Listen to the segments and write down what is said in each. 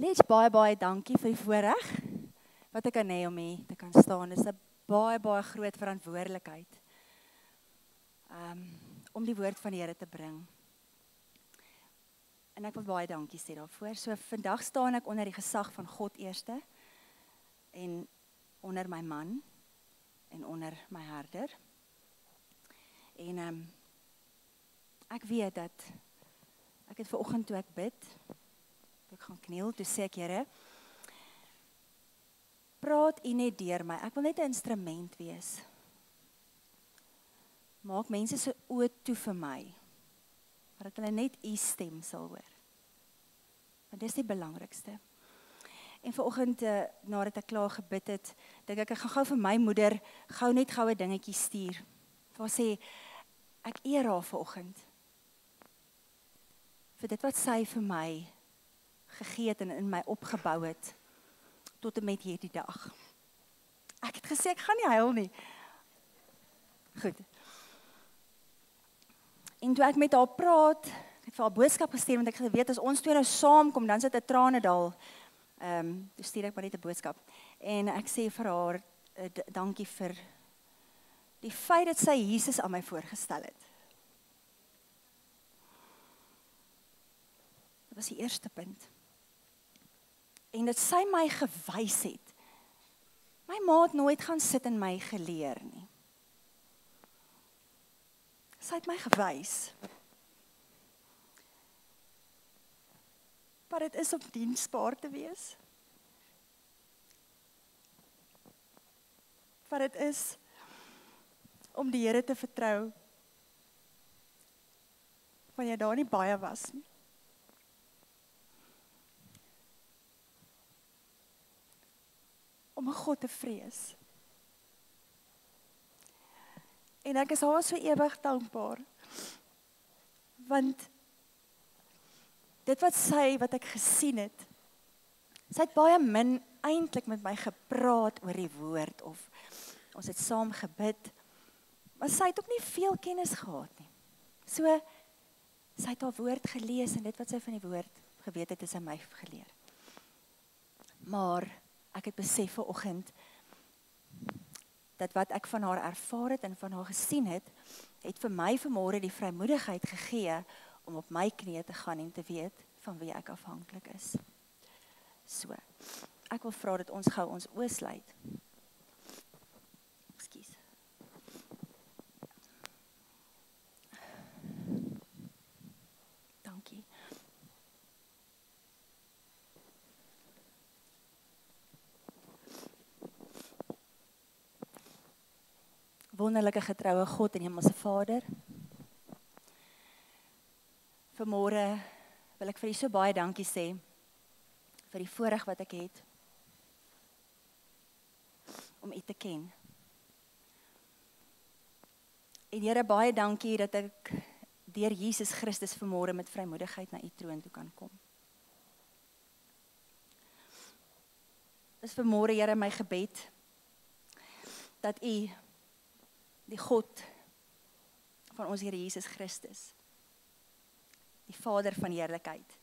Net baie dankie vir die voorreg wat ek kan hê om hier te kan staan. Dit is 'n baie groot verantwoordelikheid om die woord van die Here te bring. En ek wil baie dankie sê daarvoor. So vandag staan ek onder die gesag van God eerste en onder my man en onder my herder. En ek weet dat ek het vanoggend toe ek bid, toe ek gaan kniel, toe sê ek, Here, praat U net deur my. Ek wil net 'n instrument wees. Maak mense se oë toe vir my, dat hulle net U stem sal hoor. Want dis die belangrikste. En vanoggend, nadat ek klaar gebid het, dink ek gaan gou vir my moeder gou 'n dingetjie stuur. Waar sê, ek eer haar vanoggend. Vir dit wat sy vir my gegee het en in my opgebou het, tot en met hierdie dag. Ek het gesê, ek gaan nie huil nie. Goed. En toe ek met haar praat, ek het vir haar boodskap gestuur, want ek geweet, as ons twee nou saamkom, dan sit 'n tranedal. Toe stuur ek maar net 'n boodskap. En ek sê vir haar, dankie vir die feit dat sy Jesus aan my voorgestel het. Dat was die eerste punt. En dat sy my gewys het. My ma het nooit gaan sit en my geleer nie. Sy het my gewys. Maar dit is om diensbaar te wees. Maar dit is om die Here te vertrou, wanneer daar nie baie was nie. Om 'n God te vrees. En ek is haar so ewig dankbaar, want dit wat ek gesien het, sy het baie min eintlik met my gepraat oor die woord, of ons het saam gebid, maar sy het ook nie veel kennis gehad nie. So, sy het haar woord gelees, en dit wat sy van die woord geweet het, is sy my geleer. Maar, ek het besef vanoggend, dat wat ek van haar ervaar het, en van haar gesien het, het vir my vanmôre die vrymoedigheid gegee, om op my knieë te gaan, en te weet, van wie ek afhanklik is. So, ek wil vra dat ons gou ons oë sluit. Ekskuus. Dankie. Wonderlike getroue God en Hemelse Vader. Vanmôre wil ek vir U so baie dankie sê vir die voorreg wat ek het om U te ken. En Here, baie dankie dat ek deur Jesus Christus vanmôre met vrymoedigheid na U troon toe kan kom. Dis vanmôre, Here, my gebed dat U, die God van ons Here Jesus Christus, die Vader van heerlikheid,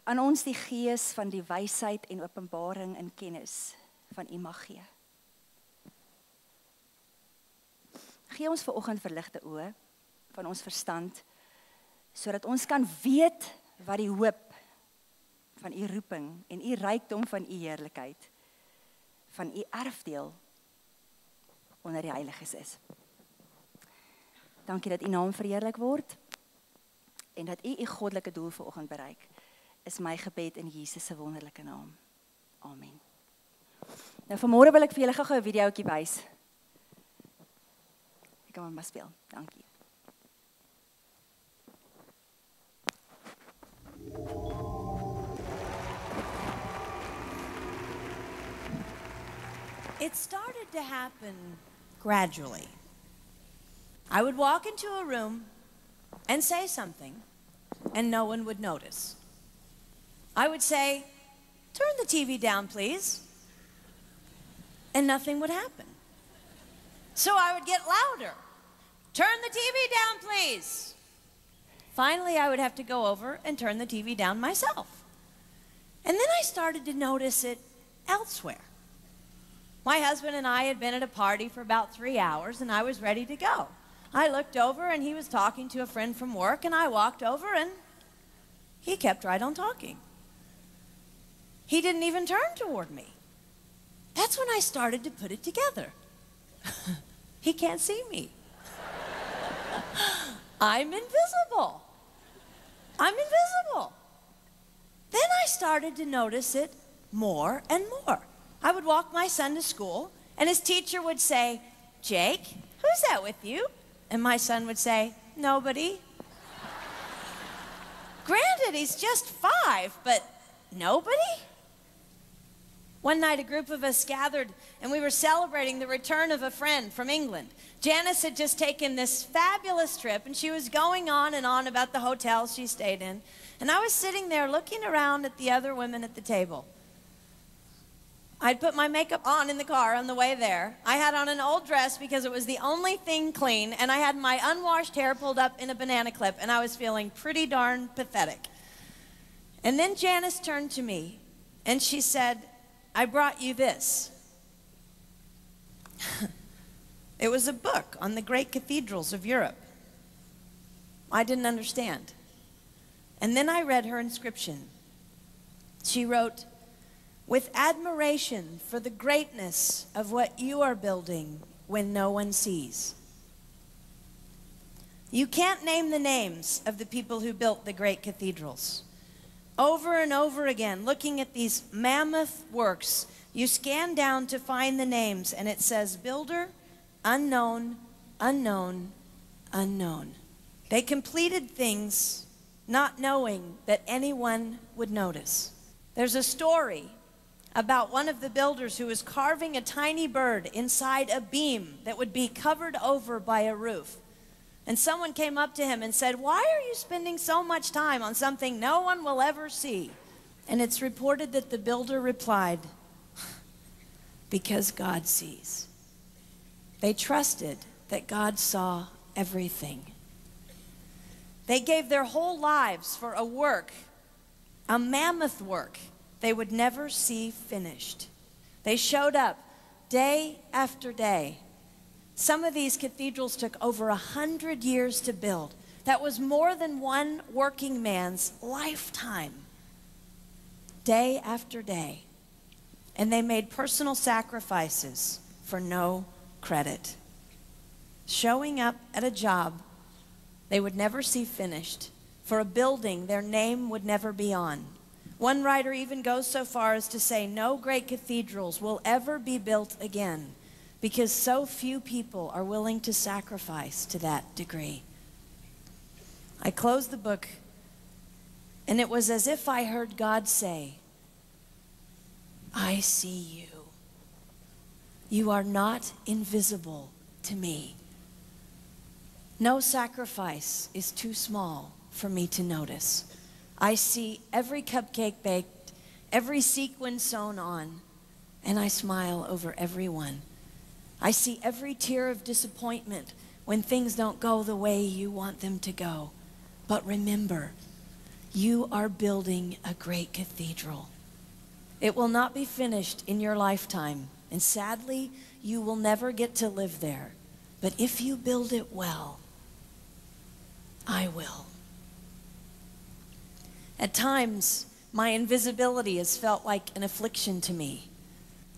aan ons die gees van die wysheid en openbaring en kennis van U mag gee. Gee ons vanoggend verligte oë van ons verstand, sodat ons kan weet wat die hoop van U roeping en U rykdom van U heerlikheid, van U erfdeel onder die heiliges is. Dankie dat U naam verheerlik word, en dat U goddelike doel vanoggend bereik, is my gebed in Jesus se wonderlike naam. Amen. Nou vanmôre wil ek vir julle gou 'n videoetjie wys. Ek kan maar speel. Dankie. It started to happen gradually. I would walk into a room and say something, and no one would notice. I would say, "Turn the TV down, please," and nothing would happen. So I would get louder. "Turn the TV down, please." Finally, I would have to go over and turn the TV down myself. And then I started to notice it elsewhere. My husband and I had been at a party for about 3 hours, and I was ready to go. I looked over, and he was talking to a friend from work, and I walked over, and he kept right on talking. He didn't even turn toward me. That's when I started to put it together. He can't see me. I'm invisible. I'm invisible. Then I started to notice it more and more. I would walk my son to school, and his teacher would say, "Jake, who's that with you?" And my son would say, "Nobody." Granted, he's just 5, but nobody? One night, a group of us gathered, and we were celebrating the return of a friend from England. Janice had just taken this fabulous trip, and she was going on and on about the hotels she stayed in. And I was sitting there looking around at the other women at the table. I'd put my makeup on in the car on the way there. I had on an old dress because it was the only thing clean, and I had my unwashed hair pulled up in a banana clip, and I was feeling pretty darn pathetic. And then Janice turned to me, and she said, "I brought you this." It was a book on the great cathedrals of Europe. I didn't understand. And then I read her inscription. She wrote, "With admiration for the greatness of what you are building when no one sees." You can't name the names of the people who built the great cathedrals. Over and over again, looking at these mammoth works, you scan down to find the names, and it says, "Builder, unknown, unknown, unknown." They completed things not knowing that anyone would notice. There's a story about one of the builders who was carving a tiny bird inside a beam that would be covered over by a roof. And someone came up to him and said, "Why are you spending so much time on something no one will ever see?" And it's reported that the builder replied, "Because God sees." They trusted that God saw everything. They gave their whole lives for a work, a mammoth work they would never see finished. They showed up day after day. Some of these cathedrals took over 100 years to build. That was more than one working man's lifetime. Day after day. And they made personal sacrifices for no credit. Showing up at a job they would never see finished, for a building their name would never be on. One writer even goes so far as to say no great cathedrals will ever be built again because so few people are willing to sacrifice to that degree. I closed the book, and it was as if I heard God say, "I see you. You are not invisible to me. No sacrifice is too small for me to notice. I see every cupcake baked, every sequin sewn on, and I smile over everyone. I see every tear of disappointment when things don't go the way you want them to go. But remember, you are building a great cathedral. It will not be finished in your lifetime, and sadly, you will never get to live there. But if you build it well, I will." At times, my invisibility has felt like an affliction to me.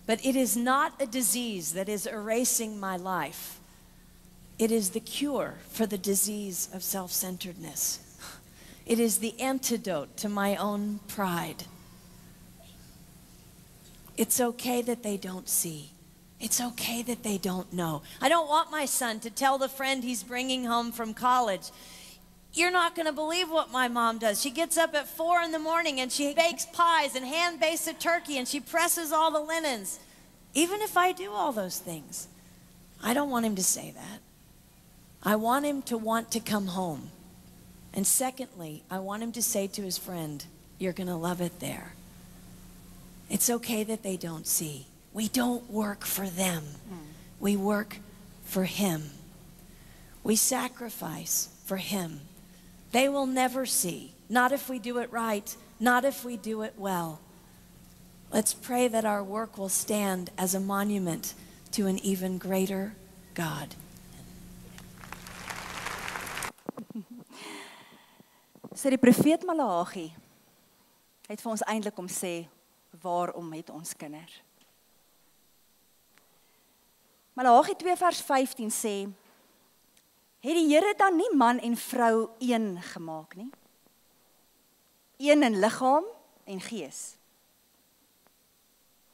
But it is not a disease that is erasing my life. It is the cure for the disease of self-centeredness. It is the antidote to my own pride. It's okay that they don't see. It's okay that they don't know. I don't want my son to tell the friend he's bringing home from college, "You're not going to believe what my mom does. She gets up at 4 in the morning and she bakes pies and hand bakes a turkey and she presses all the linens." Even if I do all those things, I don't want him to say that. I want him to want to come home. And secondly, I want him to say to his friend, "You're going to love it there." It's okay that they don't see. We don't work for them. We work for him. We sacrifice for him. They will never see, not if we do it right, not if we do it well. Let's pray that our work will stand as a monument to an even greater God. So die profeet Malagi het vir ons eintlik kom sê, waarom het ons kinders? Malagi 2 vers 15 sê, het die Here dan nie man en vrou een gemaak nie? Een in liggaam en gees.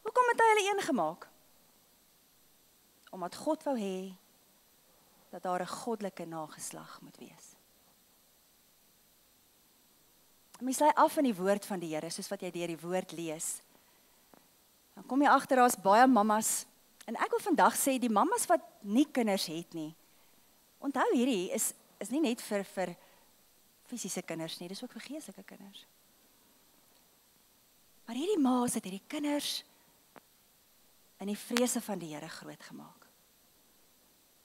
Hoekom het hy hulle een gemaak? Omdat God wou hê dat daar 'n goddelike nageslag moet wees. Mens lei af in die woord van die Here, soos wat jy deur die woord lees. Dan kom jy agter daar's baie mammas, en ek wil vandag sê die mammas wat nie kinders het nie. Onthou hierdie is nie net vir fisiese kinders nie, dis ook vir geestelike kinders. Maar hierdie ma's het hierdie kinders in die vrese van die Here groot gemaak.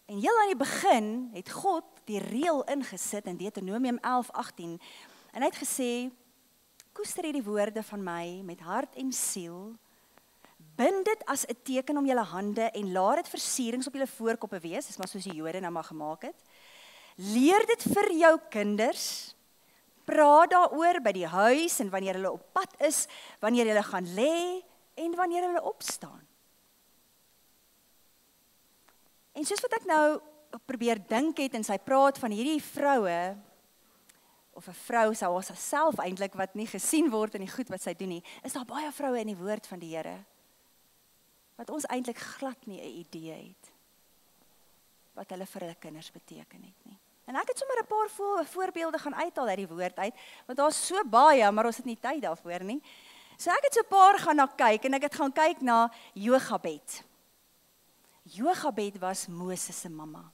En heel aan die begin het God die reël ingesit in Deuteronomium 11:18 en hy het gesê, koester hierdie woorde van my met hart en siel, bind dit as 'n teken om julle hande en laat dit versierings op julle voorkoppe wees, dis maar soos die Jode nou maar gemaak het. Leer dit vir jou kinders, praat daaroor by die huis en wanneer hulle op pad is, wanneer hulle gaan lê en wanneer hulle opstaan. En soos wat ek nou probeer dink het en sy praat van hierdie vroue, of 'n vrou sou haarself eintlik wat nie gesien word in die goed wat sy doen nie, is daar baie vroue in die woord van die Here wat ons eintlik glad nie 'n idee het wat hulle vir hulle kinders beteken het nie. En ek het sommer 'n paar voorbeelde gaan uithaal uit die woord uit, want daar's so baie, maar ons het nie tyd daarvoor nie. So ek het so 'n paar gaan na kyk en ek het gaan kyk na Jogabed. Jogabed was Moses se mamma.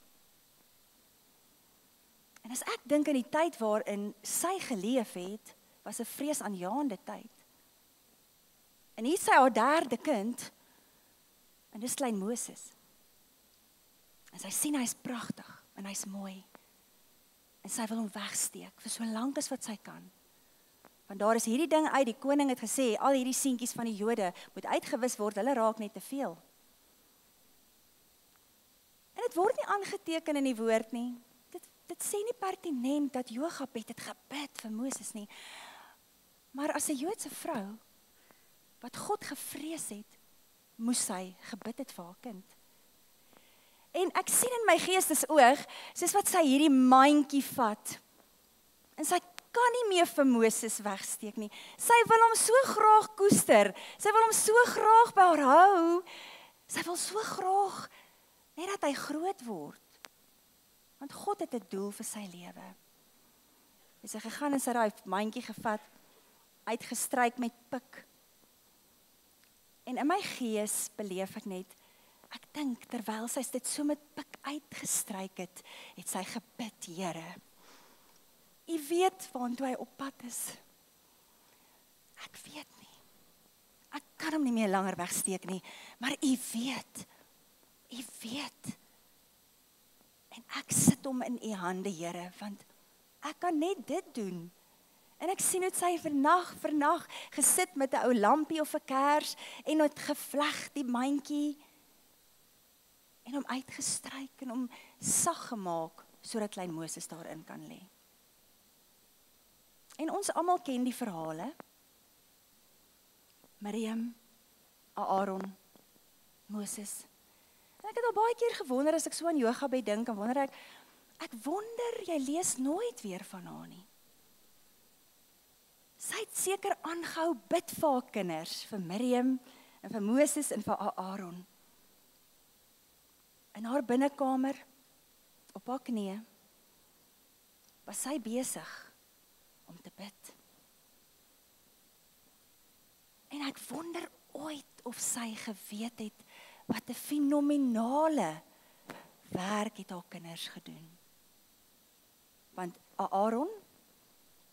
En as ek dink aan die tyd waarin sy geleef het, was 'n vreesaanjaende tyd. En hier is sy haar derde kind, en dis klein Moses. En sy sien hy's pragtig, en hy's mooi. En sy wil hom wegsteek, vir so lank as wat sy kan. Want daar is hierdie ding uit, die koning het gesê, al hierdie seentjies van die Jode moet uitgewis word, hulle raak net te veel. En dit word nie aangeteken in die woord nie. Dit sê nie pertinent dat Jogabed het gebid vir Moses nie. Maar as 'n Joodse vrou, wat God gevrees het, moes sy gebid het vir haar kind. En ek sien in my geestesoog, soos wat sy hierdie mandjie vat, en sy kan nie meer vir Moses wegsteek nie. Sy wil hom so graag koester, sy wil hom so graag by haar hou, sy wil so graag net dat hy groot word. Want God het 'n doel vir sy lewe. Sy het gegaan en sy daai mandjie gevat, uitgestryk met pik. En in my gees beleef ek net, ek dink terwyl sy dit so met pik uitgestryk het, het sy gebid, Here, U weet waartoe hy op pad is. Ek weet nie. Ek kan hom nie meer langer wegsteek nie, maar U weet. U weet. En ek sit hom in U hande, Here, want ek kan net dit doen. En ek sien hoe sy vir nag gesit met 'n ou lampie of 'n kers en het gevleg die mandjie en hom uitgestryk en hom sag gemaak sodat klein Moses daarin kan lê. En ons almal ken die verhale. Miriam, Aaron, Moses. En ek het al baie keer gewonder as ek so aan Jogabed dink, en wonder ek wonder jy lees nooit weer van haar nie. Sy het seker aangehou bid vir haar kinders, vir Miriam en vir Moses en vir Aaron. In haar binnekamer, op haar knieë, was sy besig om te bid. En ek wonder ooit of sy geweet het wat 'n fenominale werk het haar kinders gedoen. Want Aaron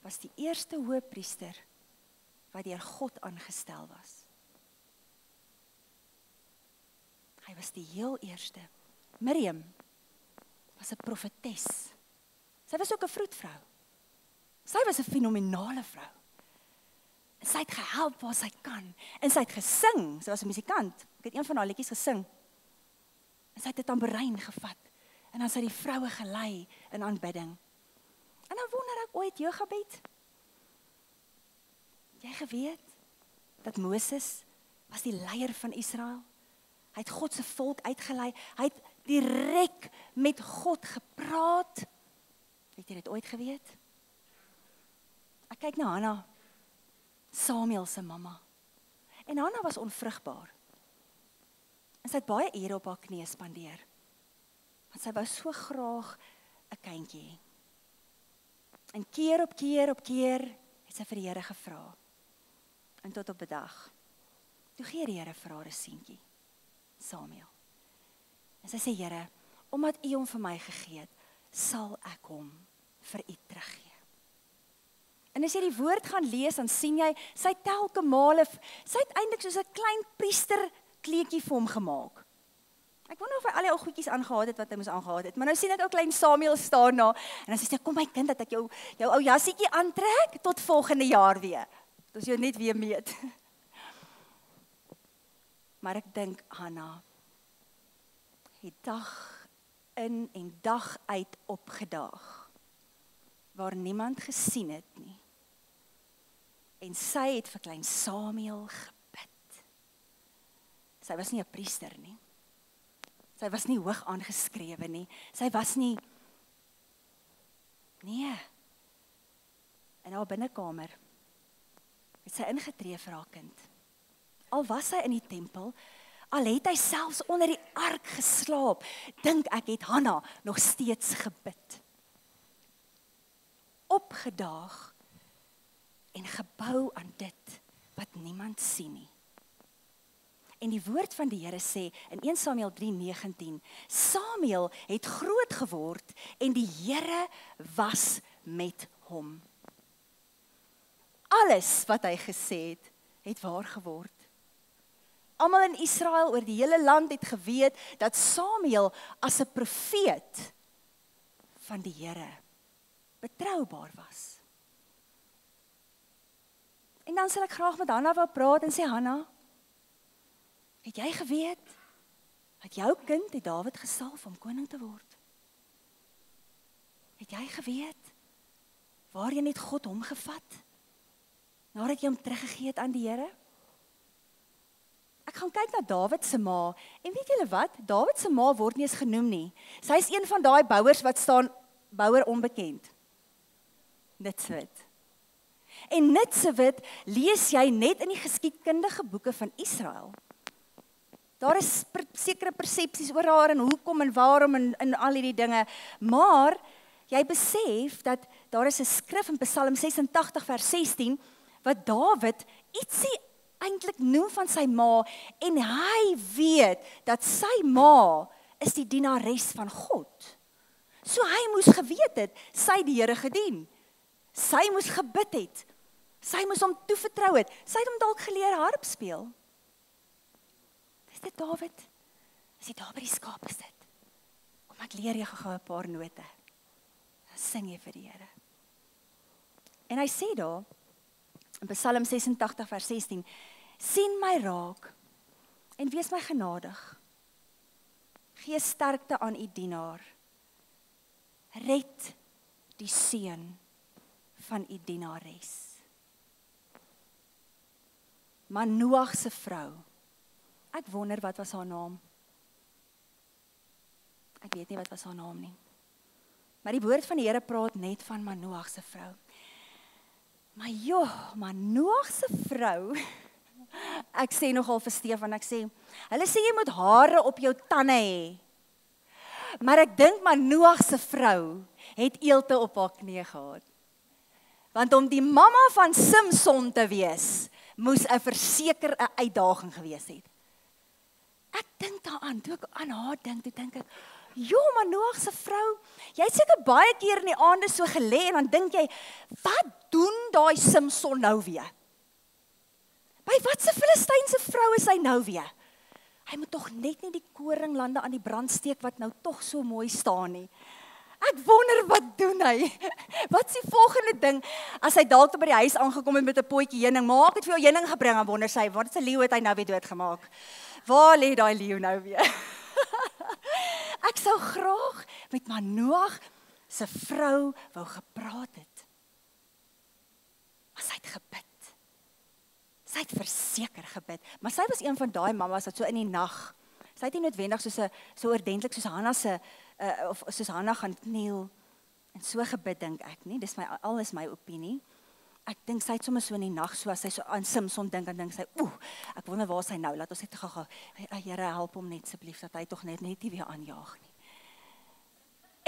was die eerste hoëpriester wat deur God aangestel was. Hy was die heel eerste. Miriam was 'n profetes. Sy was ook 'n vroedvrou. Sy was 'n fenominale vrou. Sy het gehelp waar sy kan. En sy het gesing, sy was 'n musikant. Ek het een van haar liedjies gesing. En sy het 'n tamboerijn gevat. En dan sy die vroue gelei in aanbidding. En dan wonder ek ooit, Jogabed, jy geweet dat Moses was die leier van Israel? Hy het God se volk uitgelei. Hy het direk met God gepraat. Het jy dit ooit geweet? Ek kyk na Hanna, Samuel se mamma. En Hanna was onvrugbaar. En sy het baie ure op haar knieë spandeer. Want sy wou so graag 'n kindjie hê. En keer op keer het sy vir die Here gevra. En tot op 'n dag, toe gee die Here vir haar 'n seentjie, Samuel. En sy sê, Here, omdat U hom vir my gegee het, sal ek hom vir U teruggee. En as jy die woord gaan lees, dan sien jy, sy het telke male, sy het eintlik soos 'n klein priester kleedjie vir hom gemaak. Ek wonder of hy al die ou goedjies aangehad het wat hy moes aangehad het. Maar nou sien ek ou klein Samuel staan na, en dan sê sy, kom my kind, dat ek jou ou jassietjie aantrek tot volgende jaar weer. Dat jy net weer meet. Maar ek dink, Hanna, het dag in en dag uit opgedaag, waar niemand gesien het nie. En sy het vir klein Samuel gebid. Sy was nie 'n priester nie. Sy was nie hoog aangeskrewe nie. Sy was nie, nee. In haar binnekamer het sy ingetree vir haar kind. Al was sy in die tempel, al het hy selfs onder die ark geslaap, dink ek het Hanna nog steeds gebid. Opgedaag en gebou aan dit wat niemand sien nie. En die woord van die Here sê in 1 Samuel 3:19, Samuel het groot geword en die Here was met hom. Alles wat hy gesê het waar geword. Almal in Israel oor die hele land het geweet dat Samuel as 'n profeet van die Here betroubaar was. En dan sal ek graag met Hanna wou praat en sê, Hanna, het jy geweet dat jou kind het Dawid gesalf om koning te word? Het jy geweet waarheen het God hom gevat nadat jy hom teruggegee het aan die Here? Ek gaan kyk na Dawid se ma, en weet julle wat? Dawid se ma word nie eens genoem nie. Sy is een van daai bouers wat staan, bouer onbekend. Nitswit. En Nitswit lees jy net in die geskiedkundige boeke van Israel. Daar is sekere persepsies oor haar en hoekom en waarom en al hierdie dinge, maar jy besef dat daar is 'n skrif in Psalm 86 vers 16, wat Dawid ietsie eintlik noem van sy ma, en hy weet dat sy ma is die dienares van God. So hy moes geweet het, sy die Here gedien. Sy moes gebid het. Sy moes hom toevertrou het. Sy het hom dalk geleer harp speel. Is dit Dawid? As jy daar by die skape sit, kom ek leer jy gou 'n paar note. Dan sing jy vir die Here. En hy sê daar, in Psalm 86 vers 16, sien my raak en wees my genadig. Gee sterkte aan U dienaar. Red die seun van U dienares. Manoag se vrou. Ek wonder wat was haar naam. Ek weet nie wat was haar naam nie. Maar die woord van die Here praat net van Manoag se vrou. Maar joh, Manoag se vrou, ek sê nogal vir Stefan, ek sê, hulle sê jy moet hare op jou tande hê. Maar ek dink Manoag se vrou het eelte op haar knie gehad. Want om die mamma van Samson te wees, moes 'n verseker 'n uitdaging gewees het. Ek dink daaraan, toe ek aan haar dink, toe dink ek, joh, Manoag se vrou, jy het seker baie keer in die aande so gelê en dan dink jy, wat doen daai Samson nou weer? By watse Filistynse vrou is hy nou weer? Hy moet tog net nie die koringlande aan die brand steek wat nou tog so mooi staan nie. Ek wonder wat doen hy? Wat is die volgende ding as hy dalk by die huis aangekom het met 'n potjie heuning? Maar ek het vir jou heuning gebring en wonder sy, wat is 'n leeu het hy nou weer doodgemaak? Waar lê daai leeu nou weer? Ek sou graag met Manoag se vrou wou gepraat het. Maar sy het gebid. Sy het verseker gebid, maar sy was een van daai mammas wat so in die nag, sy het nie noodwendig so oordentlik soos Hanna se of soos Hanna gaan kniel en so gebid dink ek nie. Dis alles my opinie. Ek dink sy het sommer so in die nag, so as sy so aan Simson dink, dan dink sy, ek wonder waar sy nou, laat ons net gou, Here help hom net asseblief dat hy tog net nie weer aanjaag nie.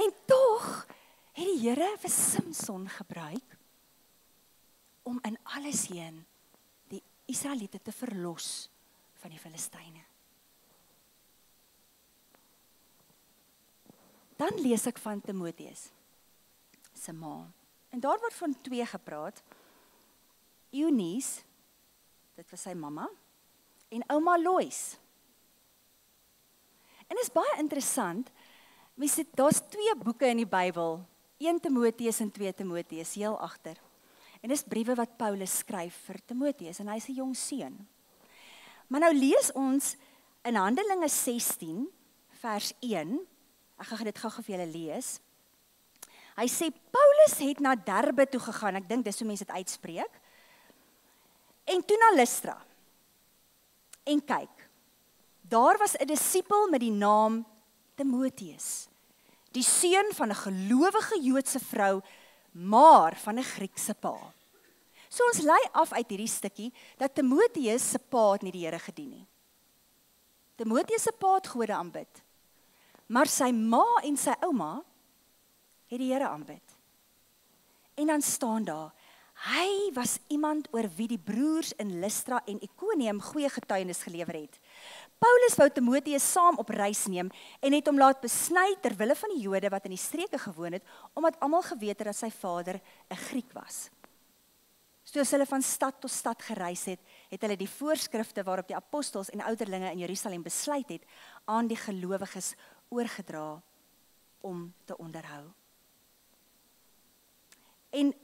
En tog het die Here vir Simson gebruik om in alles heen die Israeliete te verlos van die Filistyne. Dan lees ek van Timoteus se ma. En daar word van 2 gepraat. Eunice, dit was sy mamma, en ouma Lois. En is baie interessant, daar's 2 boeke in die Bybel, 1 Timoteus en 2 Timoteus, heel agter. En dis briewe wat Paulus skryf vir Timoteus, en hy's 'n jong seun. Maar nou lees ons in Handelinge 16, vers 1, ek gaan dit gou vir julle lees. Hy sê, Paulus het na Derbe toe gegaan, ek dink dis hoe mense dit uitspreek, en toe na Lystra. En kyk, daar was 'n disipel met die naam Timoteus, die seun van 'n gelowige Joodse vrou, maar van 'n Griekse pa. So ons lei af uit hierdie stukkie, dat Timoteus se pa het nie die Here gedien nie. Timoteus se pa het Gode aanbid, maar sy ma en sy ouma het die Here aanbid. En dan staan daar, hy was iemand oor wie die broers in Lystra en Ikonium goeie getuienis gelewer het. Paulus wou Timoteus saam op reis neem en het hom laat besny ter wille van die Jode wat in die streke gewoon het, omdat almal geweet het dat sy vader 'n Griek was. Soos hulle van stad tot stad gereis het, het hulle die voorskrifte waarop die apostels en ouderlinge in Jerusalem besluit het, aan die gelowiges oorgedra om te onderhou. En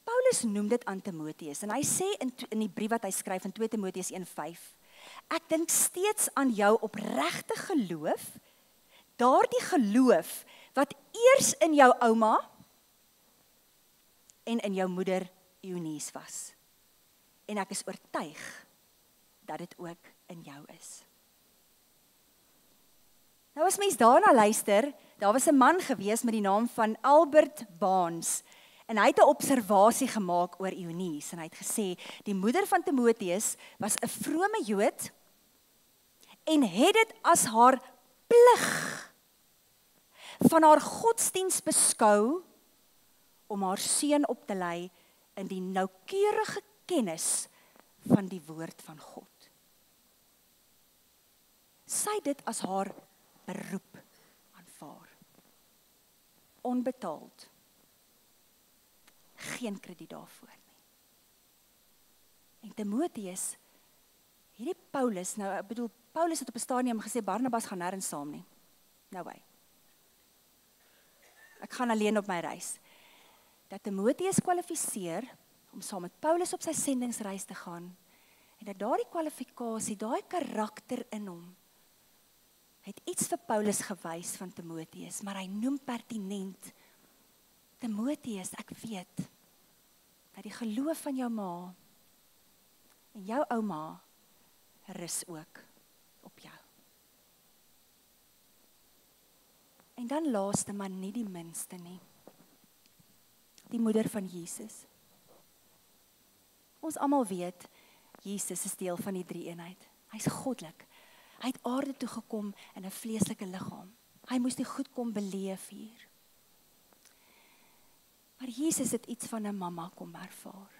Paulus noem dit aan Timoteus, en hy sê in die brief wat hy skryf in 2 Timoteus 1:5, ek dink steeds aan jou opregte geloof, daardie geloof wat eers in jou ouma en in jou moeder Eunice was. En ek is oortuig dat dit ook in jou is. Nou as mens daarna luister, daar was 'n man gewees met die naam van Albert Barnes, en hy het 'n observasie gemaak oor Eunice, en hy het gesê, die moeder van Timoteus was 'n vrome Jood, en het dit as haar plig van haar godsdiens beskou, om haar seun op te lei in die noukeurige kennis van die woord van God. Sy het dit as haar beroep aanvaar. Onbetaald. Geen krediet daarvoor nie. En Timoteus, hierdie Paulus, nou ek bedoel, Paulus het op 'n stadium gesê, Barnabas gaan nêrens saam nie. Nou hy. Ek gaan alleen op my reis. Dat Timoteus kwalifiseer om saam met Paulus op sy sendingsreis te gaan, en dat daardie kwalifikasie, daai karakter in hom, het iets vir Paulus gewys van Timoteus, maar hy noem pertinent, Timoteus, ek weet, dat die geloof van jou ma, en jou ouma, rus ook op jou. En dan laaste, maar nie die minste nie, die moeder van Jesus. Ons almal weet, Jesus is deel van die drie-eenheid. Hy's goddelik. Hy het aarde toe gekom in 'n vleeslike liggaam. Hy moes dit goed kom beleef hier. Maar Jesus het iets van 'n mamma kom ervaar.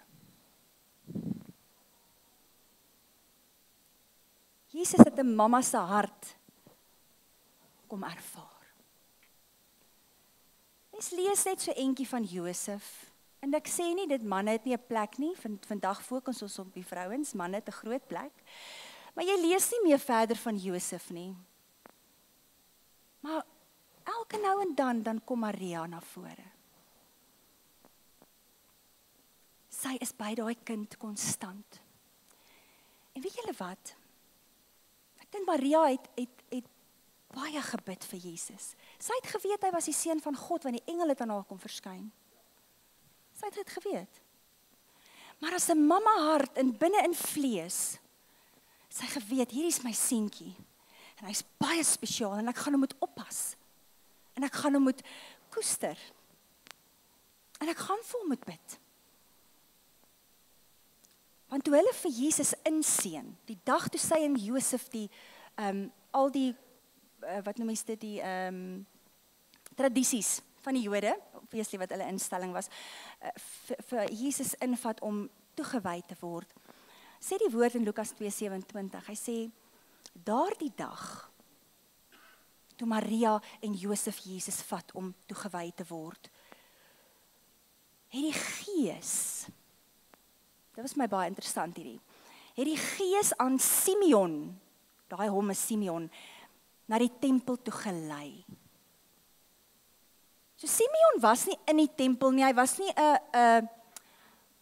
Jesus het 'n mamma se hart kom ervaar. Mens lees net so entjie van Josef, en ek sê nie dit manne het nie 'n plek nie, vandag fokus ons op die vrouens, manne het 'n groot plek, maar jy lees nie meer verder van Josef nie. Maar elke nou en dan kom Maria na vore. Sy is by daai kind konstant. En weet julle wat? Ek dink Maria het baie gebid vir Jesus. Sy het geweet hy was die seun van God, want die engel het aan haar kom verskyn. Sy het dit geweet. Maar as 'n mamma hart en binne in vlees, sy geweet, hier is my seentjie, en hy's baie spesiaal, en ek gaan hom moet oppas, en ek gaan hom moet koester, en ek gaan vir hom moet bid. Want toe hulle vir Jesus inseën, die dag toe sy en Josef al die, wat noem mens dit, die tradisies van die Jode, obviously wat hulle instelling was, vir Jesus invat om toegewy te word. Sê die woord in Lukas 2:27, hy sê, daardie dag, toe Maria en Josef Jesus vat om toegewy te word, het die Gees, dit was my baie interessant hierdie, het die Gees aan Simeon, daai hom is Simeon, na die tempel toe gelei. So Simeon was nie in die tempel nie, hy was nie 'n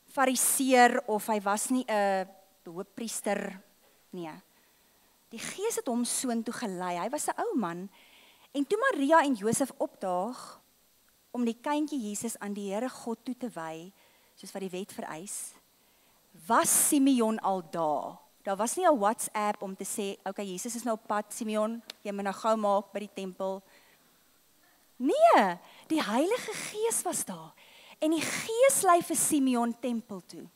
fariseer of hy was nie 'n hoofpriester nie. Die Gees het hom soontoe gelei. Hy was 'n ou man. En toe Maria en Josef opdaag om die kindjie Jesus aan die Here God toe te wy, soos wat die wet vereis, was Simeon al daar. Daar was nie 'n WhatsApp om te sê, okay, Jesus is nou op pad, Simeon, jy moet nou gou maak by die tempel. Nee, die Heilige Gees was daar. En die Gees lei vir Simeon tempel toe.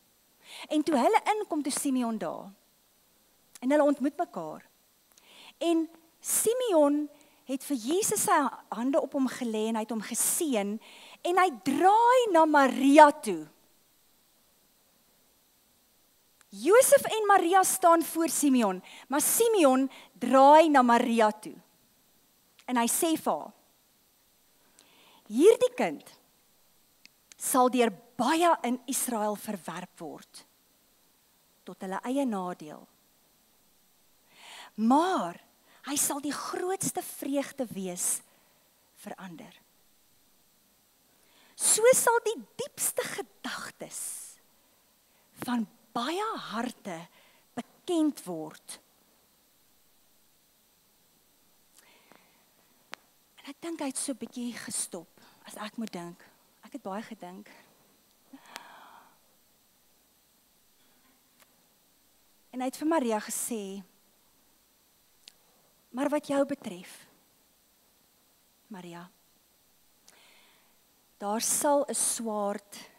En toe hulle inkom, toe Simeon daar. En hulle ontmoet mekaar. En Simeon het vir Jesus sy hande op hom gelê en hy het hom geseën en hy draai na Maria toe. Josef en Maria staan voor Simeon, maar Simeon draai na Maria toe. En hy sê vir haar, hierdie kind sal deur baie in Israel verwerp word, tot hulle eie nadeel. Maar hy sal die grootste vreugde wees vir ander. So sal die diepste gedagtes van baie harte bekend word. En ek dink hy het so 'n bietjie gestop, as ek moet dink. Ek het baie gedink. En hy het vir Maria gesê, maar wat jou betref, Maria, daar sal 'n swaard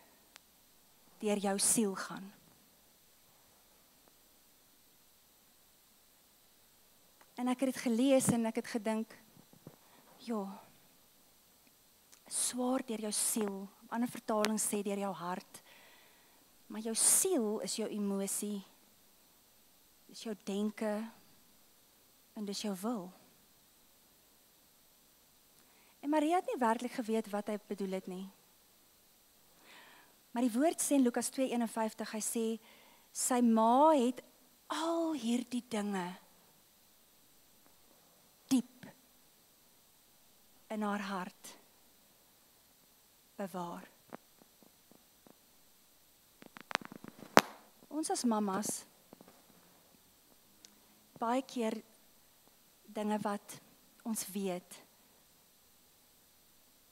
deur jou siel gaan. En ek het dit gelees en ek het gedink, ja, swaard deur jou siel, ander vertalings sê deur jou hart, maar jou siel is jou emosie, is jou denke, en dis jou wil. En Maria het nie werklik geweet wat hy bedoel het nie. Maar die woord sê in Lukas 2:51, hy sê, sy ma het al hierdie dinge diep in haar hart bewaar. Ons as mamas, baie keer dinge wat ons weet,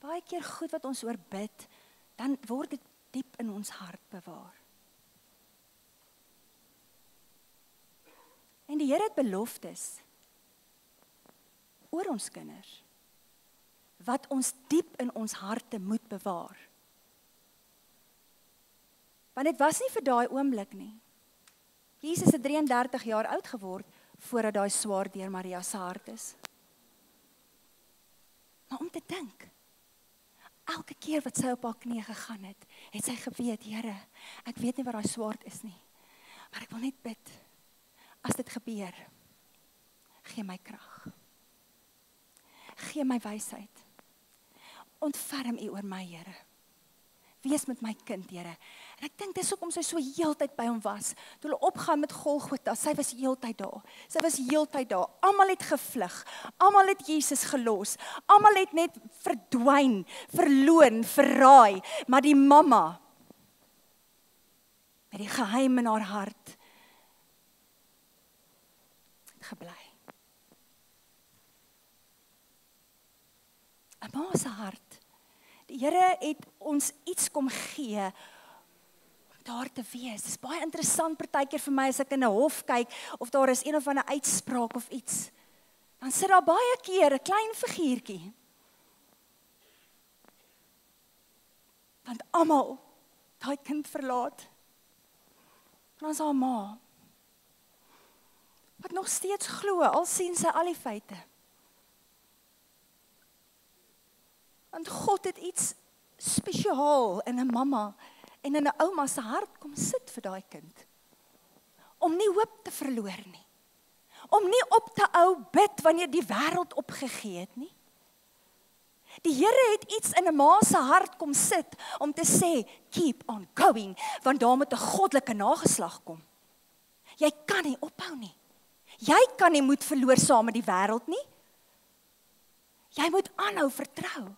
baie keer goed wat ons oor bid, dan word dit diep in ons hart bewaar. En die Here het beloftes oor ons kinders, wat ons diep in ons harte moet bewaar. Want dit was nie vir daai oomblik nie. Jesus het 33 jaar oud geword, voordat daai swaard deur Maria se hart is. Maar om te dink, elke keer wat sy op haar knie gegaan het, het sy geweet, Here, ek weet nie wat daai swaard is nie, maar ek wil net bid, as dit gebeur, gee my krag, gee my wysheid, ontferm U oor my, Here. wees met my kind, Here. En ek dink dis hoekom sy so heeltyd by hom was. Toe hulle opgaan met Golgotha, sy was heeltyd daar. Sy was heeltyd daar. Almal het gevlug. Almal het Jesus gelos. Almal het net verdwyn, verloon, verraai, maar die mamma met die geheim in haar hart het gebly. 'n Ma se hart. Die Here het ons iets kom gee om daar te wees. Dit is baie interessant partykeer vir my as ek in 'n hof kyk of daar is een of ander uitspraak of iets. Dan sit daar baie keer 'n klein figuurtjie. Want almal daai kind verlaat. En dan is haar ma. Wat nog steeds glo, al sien sy al die feite. Want God het iets spesiaal in 'n mamma en in 'n ouma se hart kom sit vir daai kind. Om nie hoop te verloor nie. Om nie op te hou bid wanneer die wêreld opgegee het nie. Die Here het iets in 'n ma se hart kom sit om te sê, keep on going, want daar moet 'n goddelike nageslag kom. Jy kan nie ophou nie. Jy kan nie moed verloor saam met die wêreld nie. Jy moet aanhou vertrou.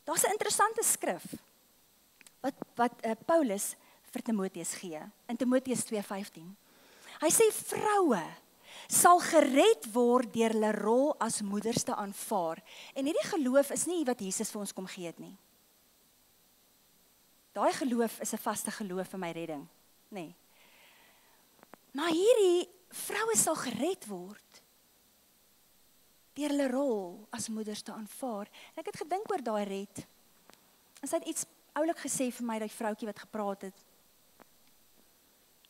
Daar's 'n interessante skrif wat Paulus vir Timoteus gee in Timoteus 2:15. Hy sê vroue sal gered word deur hulle rol as moeders te aanvaar. En hierdie geloof is nie wat Jesus vir ons kom gee het nie. Daai geloof is 'n vaste geloof vir my redding, nê. Maar hierdie vroue sal gered word deur hulle rol as moeders te aanvaar. En ek het gedink oor daai red. En sy het iets oulik gesê vir my, daai vroutjie wat gepraat het.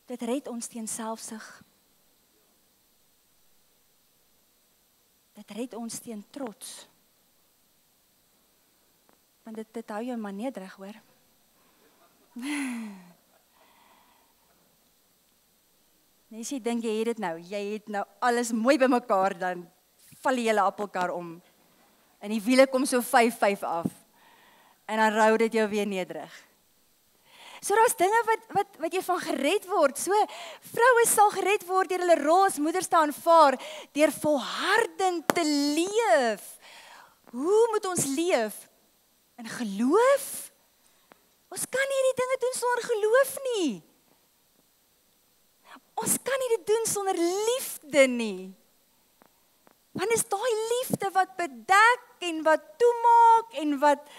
Dit red ons teen selfsug. Dit red ons teen trots. Want dit hou jou maar nederig, hoor. Nes jy dink jy het nou alles mooi bymekaar, dan val die hele appelkar om. En die wiele kom so 5 af. En dan rou dit jou weer nederig. So daar's dinge wat jy van gered word. So vroue sal gered word deur hulle rol as moeders te aanvaar, deur volharding te leef. Hoe moet ons leef? In geloof? Ons kan nie hierdie dinge doen sonder geloof nie. Ons kan nie dit doen sonder liefde nie. Want is daai liefde wat bedek en wat toemaak en wat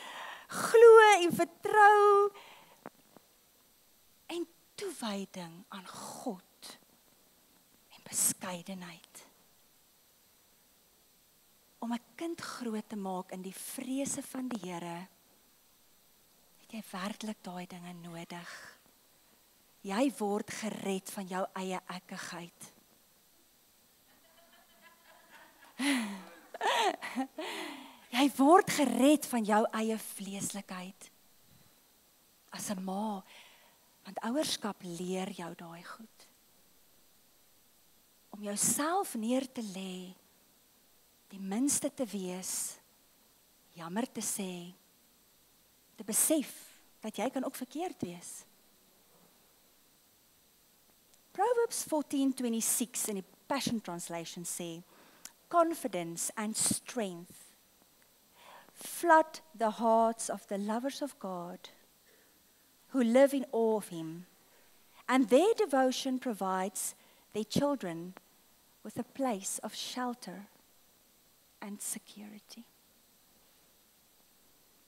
glo en vertrou en toewyding aan God en beskeidenheid. Om 'n kind groot te maak in die vrese van die Here, het jy werklik daai dinge nodig. Jy word gered van jou eie ekkigheid. Jy word gered van jou eie vleeslikheid. As 'n ma, want ouerskap leer jou daai goed. Om jouself neer te lê, die minste te wees, jammer te sê, te besef dat jy kan ook verkeerd wees. Proverbs 14:26 in die Passion Translation sê, confidence and strength flood the hearts of the lovers of God who live in awe of Him, and their devotion provides their children with a place of shelter and security.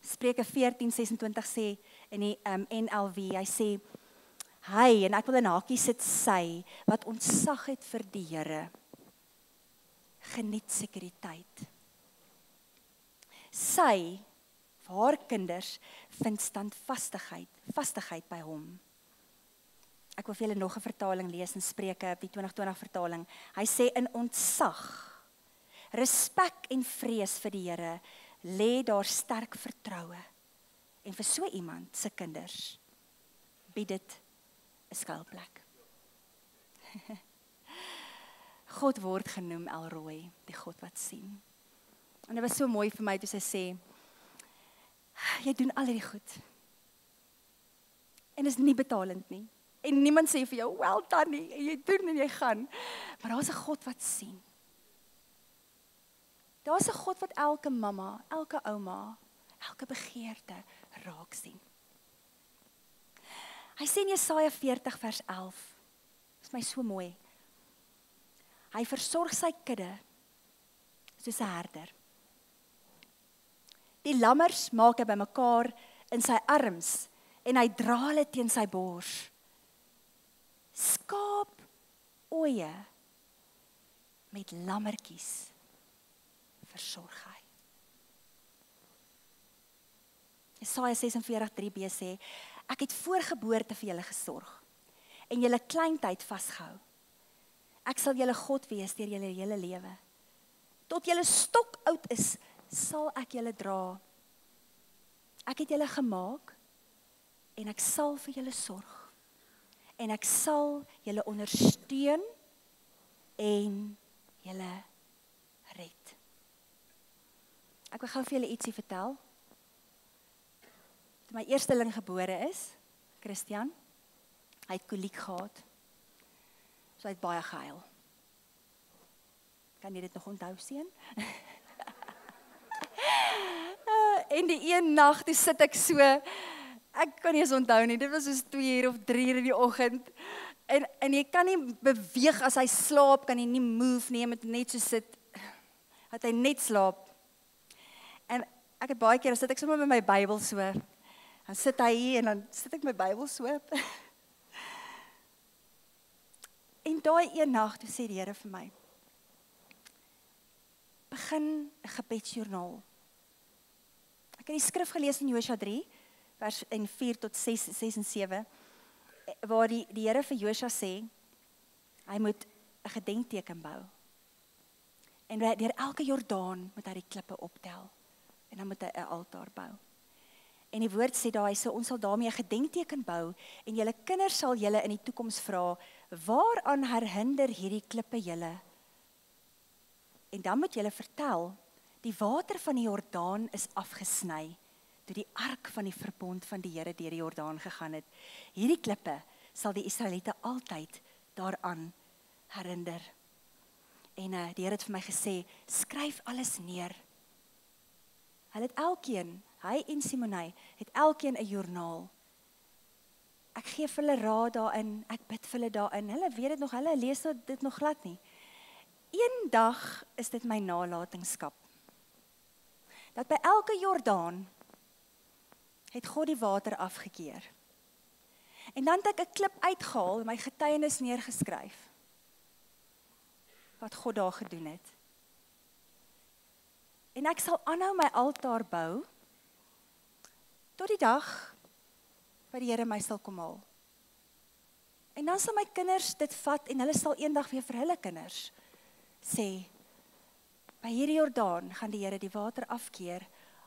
Spreuke 14:26 sê in die NLV, hy sê, hy, en ek wil in hakies sit, sy, wat ontzag het vir die Here, geniet sekuriteit. Sy, vir haar kinders, vind vastigheid by hom. Ek wil vir julle nog 'n vertaling lees in Spreuke, die 2020 vertaling. Hy sê, in ontzag, respek en vrees vir die Here, lê daar sterk vertroue. En vir so iemand se kinders bied dit 'n skuilplek. God word genoem El Roi, die God wat sien. En dit was so mooi vir my toe sy sê, jy doen al hierdie goed. En is nie betalend nie. En niemand sê vir jou, well done nie, en jy doen en jy gaan. Maar daar's 'n God wat sien. Daar's 'n God wat elke mamma, elke ouma, elke begeerte raak sien. Hy sê in Jesaja 40 vers 11, is my so mooi. Hy versorg sy kudde soos 'n herder. Die lammers maak hy bymekaar in sy arms en hy dra hulle teen sy bors. Skaap ooe met lammertjies versorg hy. Jesaja 46:3b sê, ek het voor geboorte vir julle gesorg en julle kleintyd vasgehou. Ek sal julle God wees deur julle hele lewe. Tot julle stokoud is, sal ek julle dra. Ek het julle gemaak en ek sal vir julle sorg. En ek sal julle ondersteun en julle red. Ek wil gou vir julle ietsie vertel. Toe my eersteling gebore is, Christian, hy het koliek gehad. So hy het baie gehuil. Kan jy dit nog onthou, seun? En die een nag, toe sit ek so, ek kan nie eens onthou nie, dit was soos 2 of 3 in die oggend, en jy kan nie beweeg as hy slaap, kan hy nie move nie, hy moet net so sit, dat hy net slaap. En ek het baie keer, sit ek sommer met my Bybel so, dan sit hy hier, en dan sit ek my Bybel so, en daai een nag, toe sê die Here vir my, begin 'n gebedsjoernaal. Ek het die skrif gelees in Josua 3, vers 4 tot 6 en 7, waar die Here vir Josua sê, hy moet 'n gedenkteken bou. En deur elke Jordaan moet hy die klippe optel, en dan moet hy 'n altaar bou. En die woord sê daar, hy sê, ons sal daarmee 'n gedenkteken bou, en julle kinders sal julle in die toekoms vra, waaraan herinner hierdie klippe julle? En dan moet julle vertel, die water van die Jordaan is afgesny, toe die ark van die verbond van die Here deur die Jordaan gegaan het. Hierdie klippe sal die Israeliete altyd daaraan herinner. En die Here het vir my gesê, skryf alles neer. Hulle het elkeen, hy en Simonai, het elkeen 'n joernaal. Ek gee vir hulle raad daarin, ek bid vir hulle daarin, hulle weet dit nog, hulle lees dit nog glad nie. Eendag is dit my nalatenskap, dat by elke Jordaan het God die water afgekeer. En dan het ek 'n klip uitgehaal en my getuienis neergeskryf, wat God daar gedoen het. En ek sal aanhou my altaar bou, tot die dag, wat die Here my sal kom haal. En dan sal my kinders dit vat, en hulle sal eendag weer vir hulle kinders sê, by hierdie Jordaan gaan die Here die water afkeer,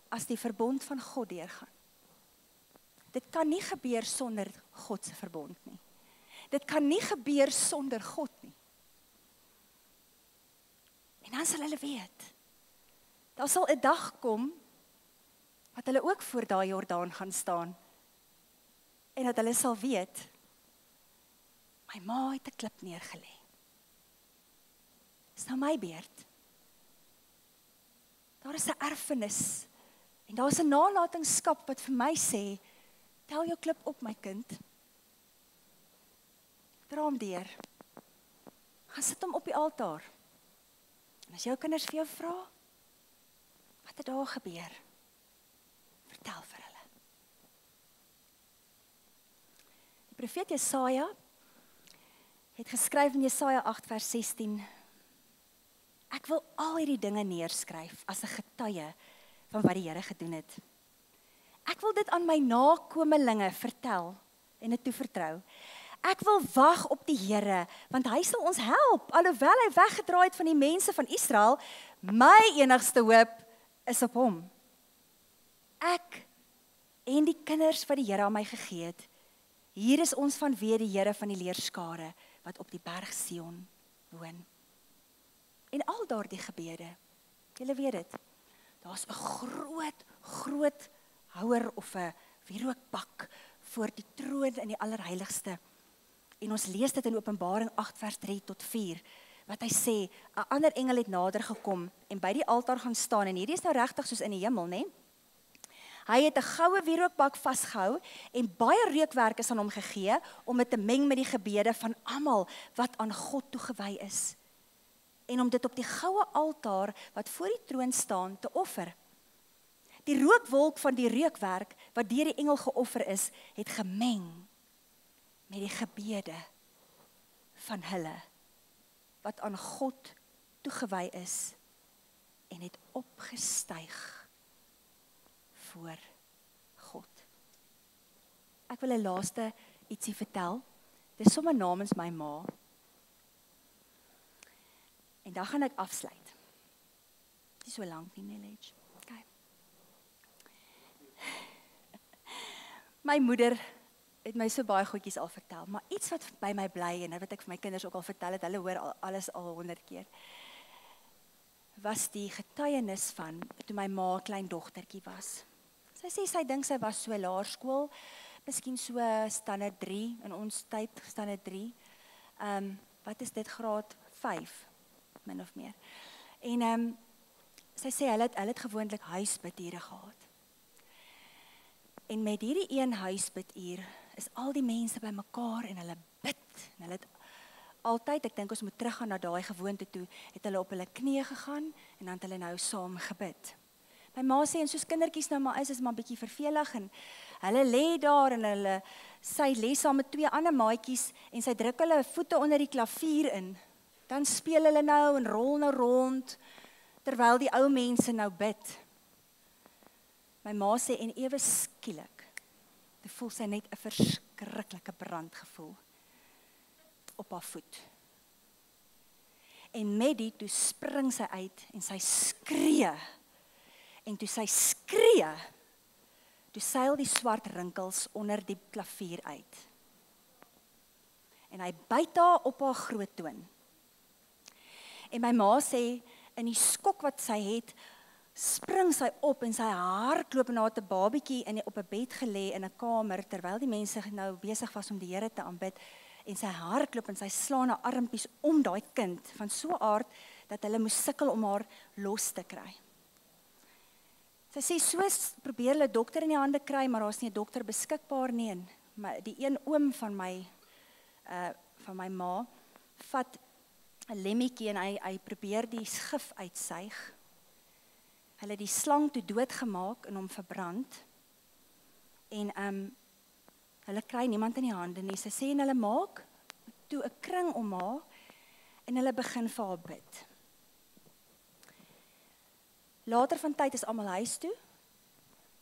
as die verbond van God deurgaan. Dit kan nie gebeur sonder God se verbond nie. Dit kan nie gebeur sonder God nie. En dan sal hulle weet, daar sal 'n dag kom, wat hulle ook voor daai Jordaan gaan staan, en dat hulle sal weet, my ma het 'n klip neergelê. Dis nou my beurt. Daar is 'n erfenis, en daar is 'n nalatenskap wat vir my sê, tel jou klip op my kind, dra hom deur, gaan sit hom op die altaar, en as jou kinders vir jou vra, wat het daar gebeur, vertel vir hulle. Die profeet Jesaja het geskryf in Jesaja 8 vers 16, ek wil al hierdie dinge neerskryf as 'n getuie van wat die Here gedoen het. Ek wil dit aan my nakomelinge vertel en dit toevertrou. Ek wil wag op die Here, want hy sal ons help, alhoewel hy weggedraai het van die mense van Israel, my enigste hoop is op hom. Ek en die kinders wat die Here aan my gegee het, hier is ons vanweë die Here van die leerskare, wat op die berg Sion woon. En al daardie gebede, julle weet dit, daar's 'n groot wierookhouer of 'n wierookbak voor die troon in die allerheiligste. En ons lees dit in Openbaring 8 vers 3 tot 4, wat hy sê, 'n ander engel het nader gekom en by die altaar gaan staan, en hierdie is nou regtig soos in die hemel, né? Hy het 'n goue wierookbak vasgehou en baie reukwerk is aan hom gegee om dit te meng met die gebede van almal wat aan God toegewy is. En om dit op die goue altaar wat voor die troon staan te offer. Die rookwolk van die reukwerk wat deur die engel geoffer is, het gemeng met die gebede van hulle wat aan God toegewy is en het opgestyg voor God. Ek wil 'n laaste ietsie vertel. Dit is sommer namens my ma. En dan gaan ek afsluit. Dit is so lank nie, Nelledge. Okay. My moeder het my so baie goedjies al vertel, maar iets wat by my bly, en wat ek vir my kinders ook al vertel het, hulle hoor alles al 100 keer, was die getuienis van, toe my ma 'n klein dogtertjie was. Sy sê, sy dink sy was so laerskool, miskien so standaard 3, in ons tyd, standaard 3, wat is dit, graad 5, min of meer. En sy sê, hulle het gewoonlik huisbidure gehad. En met hierdie een huisbiduur, is al die mense by mekaar en hulle bid, en hulle het altyd, ek dink ons moet teruggaan na daai gewoonte toe, het hulle op hulle knieë gegaan, en dan het hulle nou saam gebid. My ma sê, en soos kindertjies nou maar is maar bietjie vervelig, en hulle lê daar, en sy lê saam met 2 ander maatjies, en sy druk hulle voete onder die klavier in, dan speel hulle nou, en rol nou rond, terwyl die ou mense nou bid. My ma sê, en ewe skielik, toe voel sy net 'n verskriklike brandgevoel op haar voet. En met die, toe spring sy uit, en sy skree, en toe sy skree, toe seil die swart rinkels onder die klavier uit. En hy byt haar op haar groot toon. En my ma sê, in die skok wat sy het, spring sy op en sy hardloop en haar het 'n babietjie op 'n bed gelê in 'n kamer, terwyl die mense nou besig was om die Here te aanbid, en sy hardloop en sy slaan haar armpies om daai kind, van so 'n aard, dat hulle moes sukkel om haar los te kry. Sy sê, soos probeer hulle dokter in die hande kry, maar daar's nie 'n dokter beskikbaar nie, en die een oom van my ma, vat 'n lemmetjie en hy probeer die gif uitsuig. Hulle het die slang toe doodgemaak en hom verbrand. En hulle kry niemand in die hande nie. Sy sê, en hulle maak toe 'n kring om haar en hulle begin vir haar bid. Later van tyd is almal huis toe.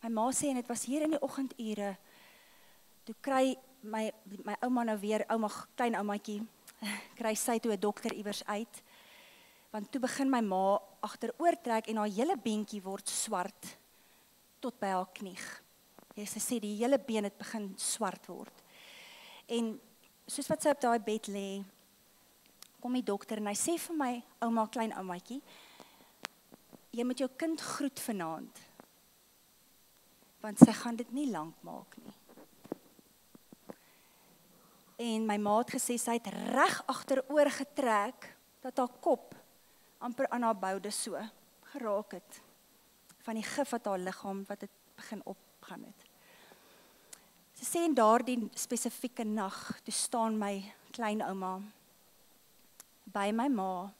My ma sê, en dit was hier in die oggendure, toe kry my ouma nou weer, klein oumaatjie, kry sy toe 'n dokter iewers uit, want toe begin my ma agteroor trek en haar hele beentjie word swart tot by haar knie. Sy sê die hele been het begin swart word. En soos wat sy op daai bed lê, kom die dokter en hy sê vir my ouma, klein oumaatjie, jy moet jou kind groet vanaand, want sy gaan dit nie lank maak nie. En my ma het gesê, sy het reg agteroor getrek, dat haar kop amper aan haar boude so geraak het, van die gif wat haar liggaam, wat het begin opgaan het. Sy sê, in daardie spesifieke nag, toe staan my klein ouma by my ma,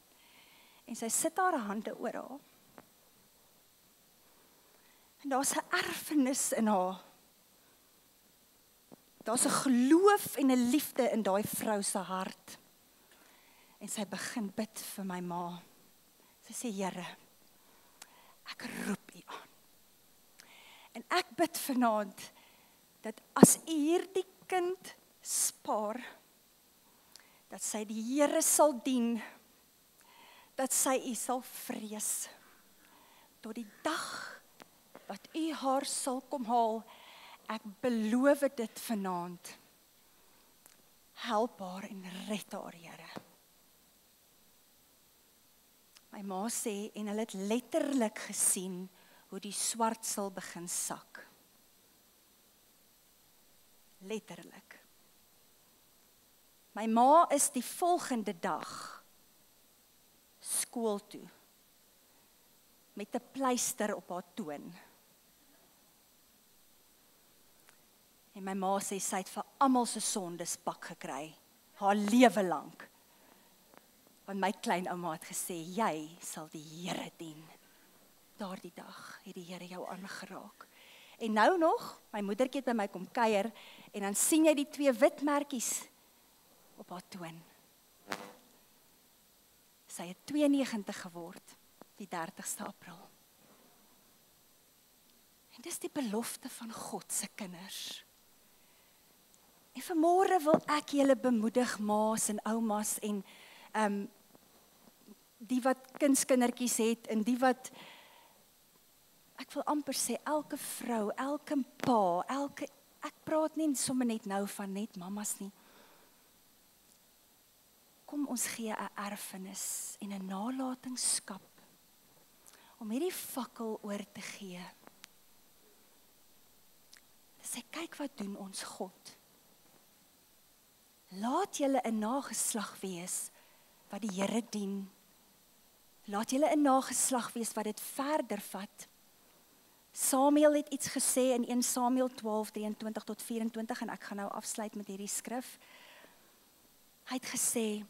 en sy sit haar hande oor haar. En daar's 'n erfenis in haar. Daar's 'n geloof en 'n liefde in daai vrou se hart. En sy begin bid vir my ma. Sy sê, Here, ek roep U aan. En ek bid vanaand, dat as U hierdie kind spaar, dat sy die Here sal dien, dat sy U sal vrees, tot die dag wat U haar sal kom haal. Ek beloof dit vanaand. Help haar en red haar, Here. My ma sê, en hulle het letterlik gesien, hoe die swart sal begin sak. letterlik. My ma is die volgende dag skool toe, met 'n pleister op haar toon. En my ma sê, sy het vir almal se sondes pak gekry, haar lewe lank. Want my klein ouma het gesê, jy sal die Here dien. Daardie dag het die Here jou aangeraak. En nou nog, my moedertjie het by my kom kuier, en dan sien jy die 2 wit merkies op haar toon. Sy het 92 geword, die 30ste April. En dis die belofte van God se kinders. En vanmôre wil ek julle bemoedig, ma's en oumas, en die wat kindertjies het, en die wat, ek wil amper sê, elke vrou, elke pa, ek praat nie sommer net nou van net mamas nie. Kom ons gee 'n erfenis en 'n nalatenskap om hierdie fakkel oor te gee. Sê, kyk wat doen ons God. Laat julle 'n nageslag wees wat die Here dien. Laat julle 'n nageslag wees wat dit verder vat. Samuel het iets gesê in 1 Samuel 12:23 tot 24 en ek gaan nou afsluit met hierdie skrif. Hy het gesê,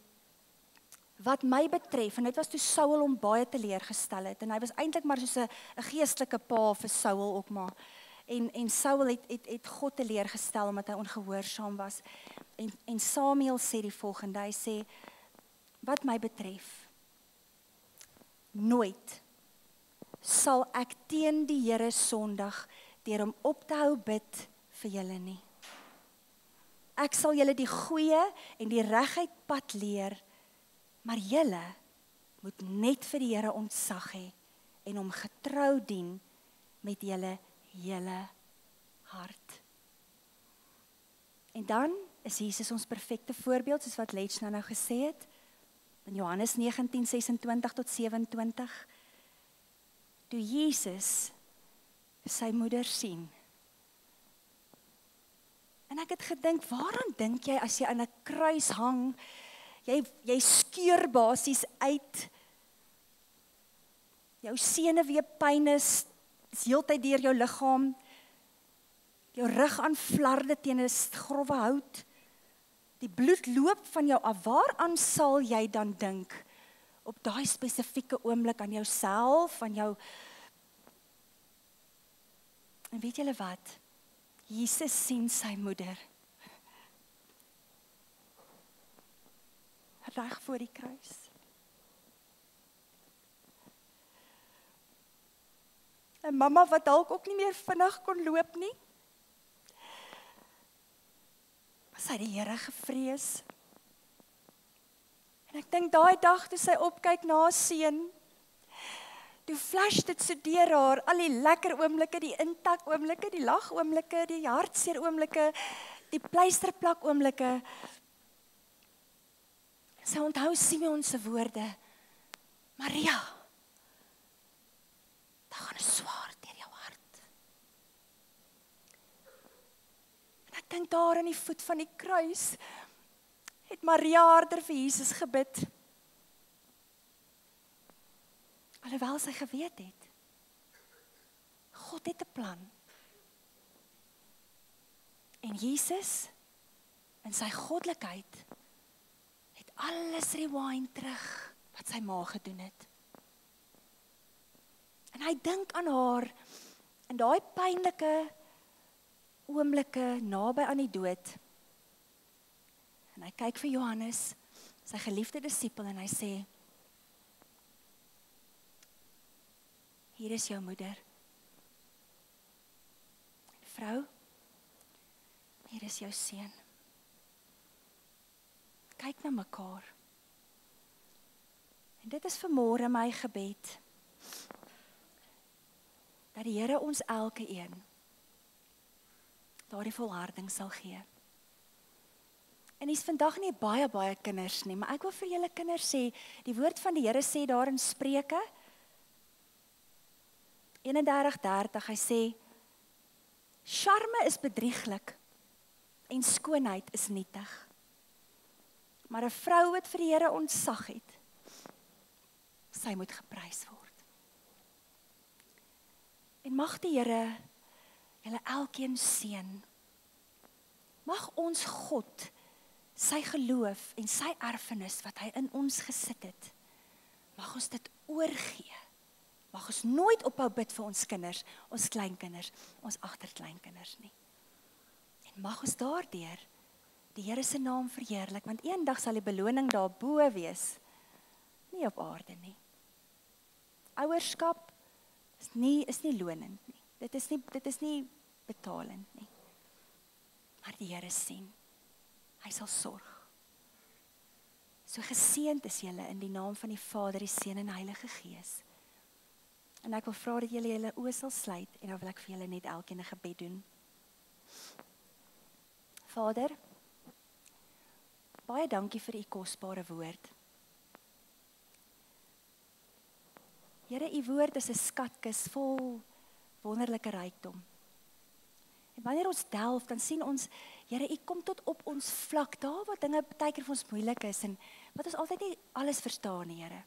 wat my betref, en dit was toe Saul hom baie teleurgestel het, en hy was eintlik maar soos 'n geestelike pa vir Saul ook maar. En Saul het God teleurgestel omdat hy ongehoorsaam was. En Samuel sê die volgende, hy sê, wat my betref, nooit sal ek teen die Here sondig deur om op te hou bid vir julle nie. Ek sal julle die goeie en die reguit pad leer, maar julle moet net vir die Here ontzag hê en hom getrou dien met julle hele hart. En dan is Jesus ons perfekte voorbeeld, soos wat Lech nou gesê het, in Johannes 19:26 tot 27, toe Jesus sy moeder sien. En ek het gedink, waaraan dink jy as jy aan 'n kruis hang, jy skeur basies uit, jou senuweepyn is heeltyd deur jou liggaam, jou rug aan flarde teen 'n growwe hout, die bloed loop van jou af, waaraan sal jy dan dink, op daai spesifieke oomblik aan jouself, aan jou, en weet julle wat, Jesus sien sy moeder, reg voor die kruis. 'n mamma wat dalk ook nie meer vinnig kon loop nie. Sy het die Here gevrees. En ek dink daai dag toe sy opkyk na haar seun, toe flash dit so deur haar, al die lekker oomblikke, die intak oomblikke, die lag oomblikke, die hartseer oomblikke, die pleisterplak oomblikke. Sy onthou Simeon se woorde, Maria, daar gaan 'n swaard deur jou hart. En ek dink daar aan die voet van die kruis, het Maria harder vir Jesus gebid. Alhoewel sy geweet het, God het 'n plan. En Jesus, in sy goddelikheid, het alles rewind terug, wat sy ma gedoen het. En hy dink aan haar, in daai pynlike oomblikke, naby aan die dood. En hy kyk vir Johannes, sy geliefde disipel, en hy sê, hier is jou moeder. Vrou, hier is jou seun. Kyk na mekaar. En dit is vanmôre my gebed, dat die Here ons elke een daardie volharding sal gee. En is vandag nie baie kinders nie, maar ek wil vir julle kinders sê, die woord van die Here sê daar in Spreuke 31:30, hy sê, charme is bedrieglik en skoonheid is nietig. Maar 'n vrou wat vir die Here ontzag het, sy moet geprys word. En mag die Here julle elkeen seën. Mag ons God sy geloof en sy erfenis wat hy in ons gesit het, mag ons dit oorgee. Mag ons nooit ophou bid vir ons kinders, ons kleinkinders, ons agterkleinkinders nie. En mag ons daardeur die Here se naam verheerlik, want eendag sal die beloning daarbo wees, nie op aarde nie. Ouerskap is nie lonend nie. Dit is nie betalend nie. Maar die Here sien, hy sal sorg. So geseënd is julle in die naam van die Vader, die Seun en Heilige Gees. En ek wil vra dat julle julle oë sal sluit en dan wil ek vir julle net elkeen 'n gebed doen. Vader, baie dankie vir u kosbare woord. Here, u woord is 'n skatkis vol wonderlike rykdom. En wanneer ons delf, dan sien ons, Here, u kom tot op ons vlak, daar waar dinge baie keer vir ons moeilik is en wat ons altyd nie alles verstaan nie, Here.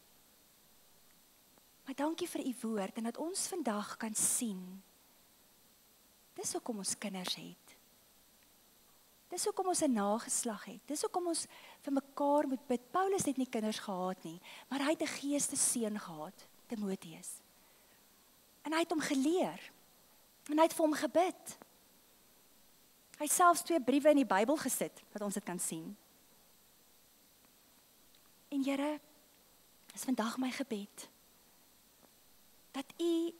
Maar dankie vir u woord en dat ons vandag kan sien. Dis hoekom ons kinders het. Dis hoekom ons 'n nageslag het. Dis hoekom ons vir mekaar moet bid. Paulus het nie kinders gehad nie, maar hy het 'n geestesseun gehad, Timoteus. En hy het hom geleer. En hy het vir hom gebid. Hy het selfs 2 briewe in die Bybel gesit, wat ons dit kan sien. En Here, is vandag my gebed, dat u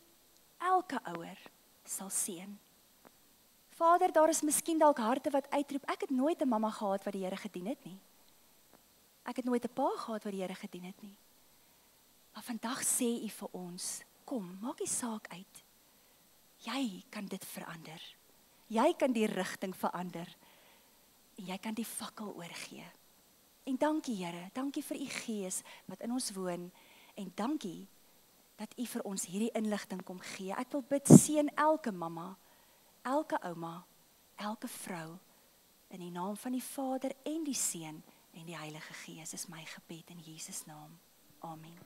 elke ouer sal seën. Vader, daar is miskien dalk harte wat uitroep, ek het nooit 'n mamma gehad wat die Here gedien het nie. Ek het nooit 'n pa gehad wat die Here gedien het nie. Maar vandag sê u vir ons, kom, maak die saak uit. Jy kan dit verander. Jy kan die rigting verander. En jy kan die fakkel oorgee. En dankie Here, dankie vir u Gees wat in ons woon. En dankie dat u vir ons hierdie inligting kom gee. Ek wil bid, seën elke mamma, elke ouma, elke vrou, in die naam van die Vader en die Seun en die Heilige Gees is my gebed in Jesus naam. Amen.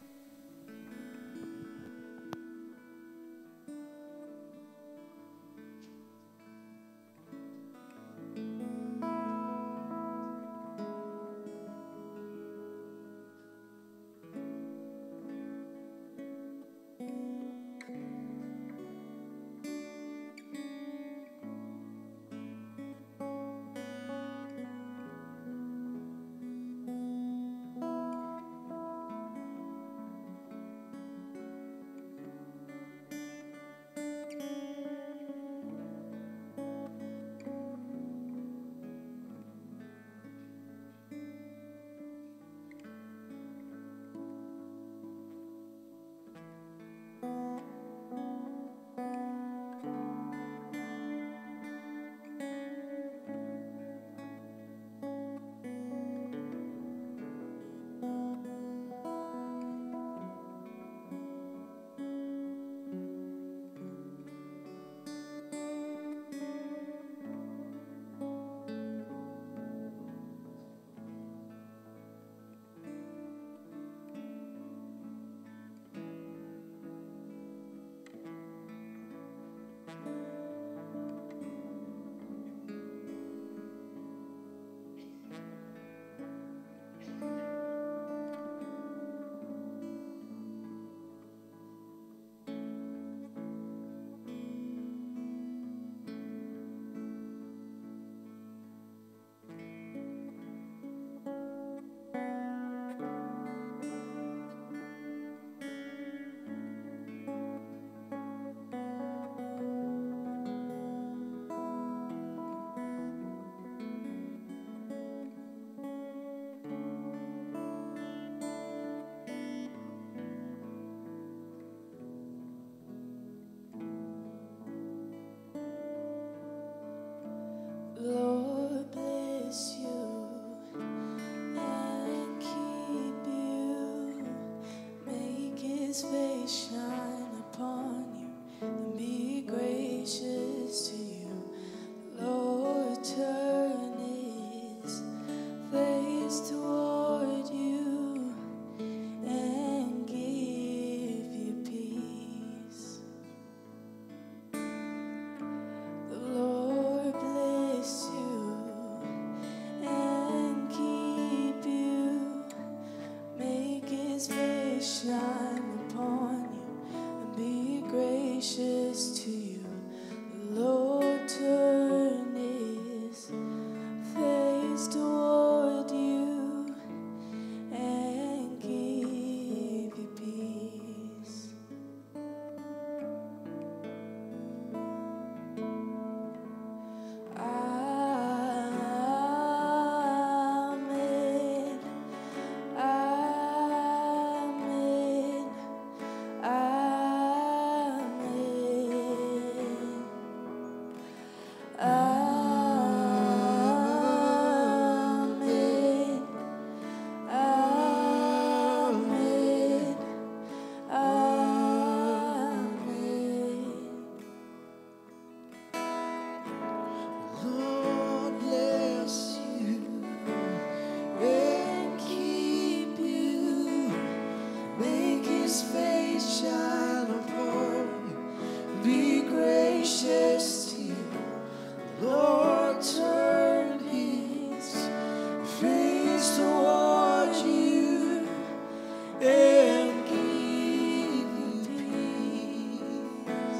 Lord bless you and keep you. Make his face shine upon you and be gracious to you. Lord turn His face shine upon you and be gracious to you. The Lord turn His face toward you and give you peace. Amen. Amen. Amen. Amen. Amen. Amen. Lord bless you and keep you. Make His face shine upon you. Be gracious to you. Lord turn His face toward you and give you peace.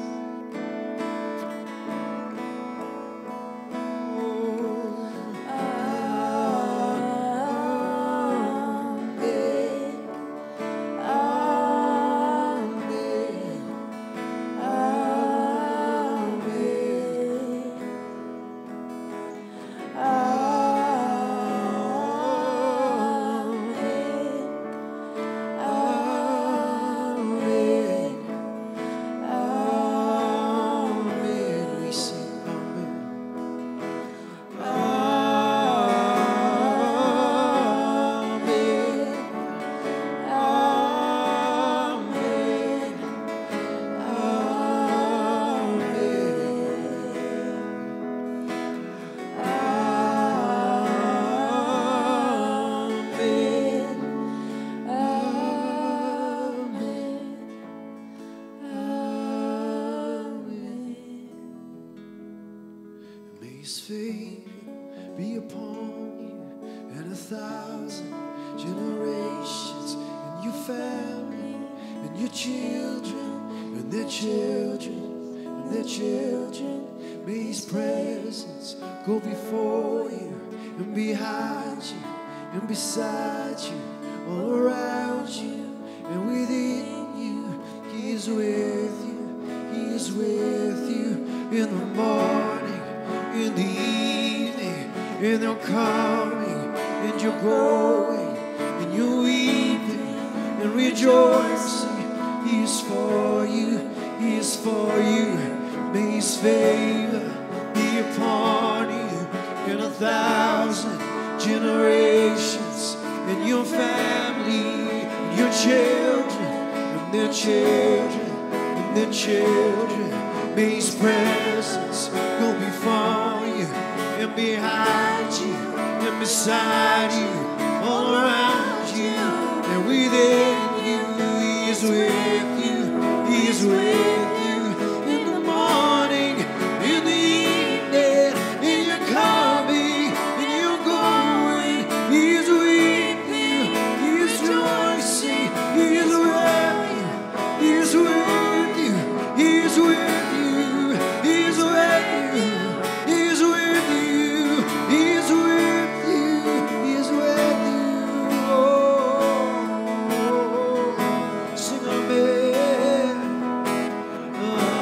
We sing amen. May His favor be upon you and 1,000 generations, and your family, and your children, and their children, and their children. May His presence go before you, and behind you, and beside you, all around you, and within you. He is with you, He is with you in the morning, in the evening, in your coming, and your going, and your weeping, and rejoicing. He is for you, He is for you. May His favor be upon you in 1,000 generations, and your family, and your children, and their children, and their children. May His presence go before you, and behind you, and beside you, all around you, and within you. He is with you, He is with you in the morning, in the evening, in your coming, in your going. He is with you, He is rejoicing, He is with you, He is with you, He is with you, He is with you, He is with you, He is with you, He is with you. Oh, sing amen. Amen.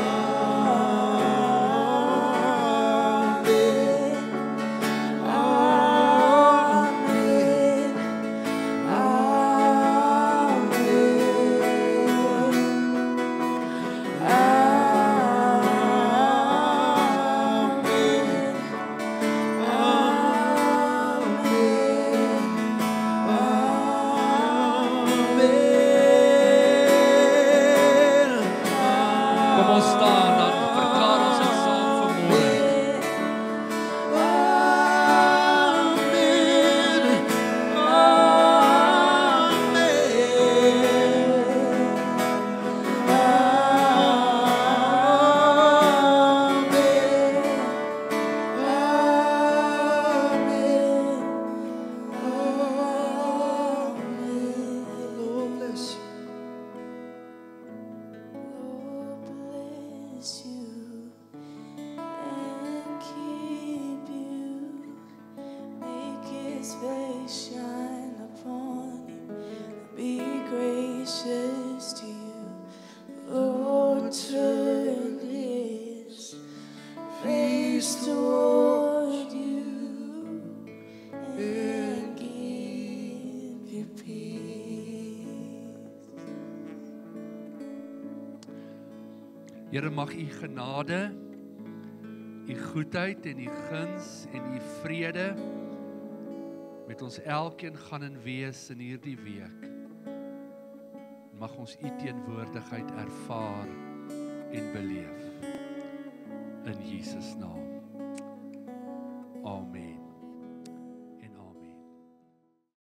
Kom ons staan, dan verklaar ons dit saam vanmôre. Lord bless your peace. Here, mag u genade, u goedheid en u guns en u vrede met ons elkeen gaan en wees in hierdie week. Mag ons u teenwoordigheid ervaar en beleef. In Jesus naam.